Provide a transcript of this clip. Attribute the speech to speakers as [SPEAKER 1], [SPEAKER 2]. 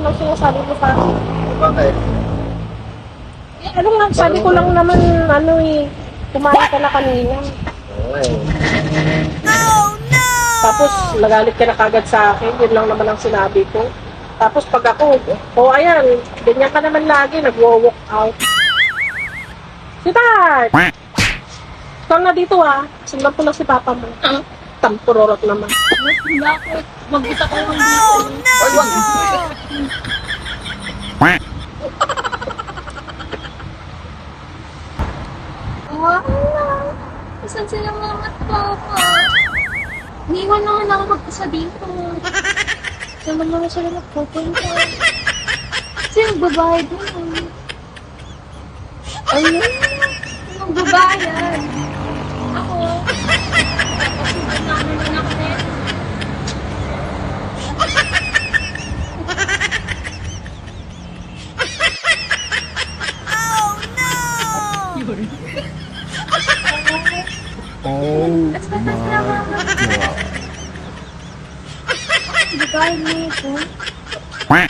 [SPEAKER 1] ang sinasabi mo sa akin.
[SPEAKER 2] Bakit?
[SPEAKER 1] Eh, ano nga, sabi ko lang naman, ano eh, kumain ka na kanina.
[SPEAKER 2] Oh.
[SPEAKER 1] Tapos, nagalit ka na kagad sa akin, yun lang naman ang sinabi ko. Tapos, pag ako, ayan, ganyan ka naman lagi, nag-walk out. Si Tart! Ikaw na dito sundan ko lang si Papa mo. Tampurorot naman.
[SPEAKER 3] Bakit? Mag-isa ka lang dito.
[SPEAKER 2] Ay, wag!
[SPEAKER 3] Saan sila mama at papa? Iniwan naman ako mag-isa dito. Saan naman sila nagpupunta? Sino babayad mo? Ayun. Sino babayad? Ako. Kasi ba namin anak din?
[SPEAKER 2] Oh
[SPEAKER 3] Basta na mama. Babayad mo ito.
[SPEAKER 2] my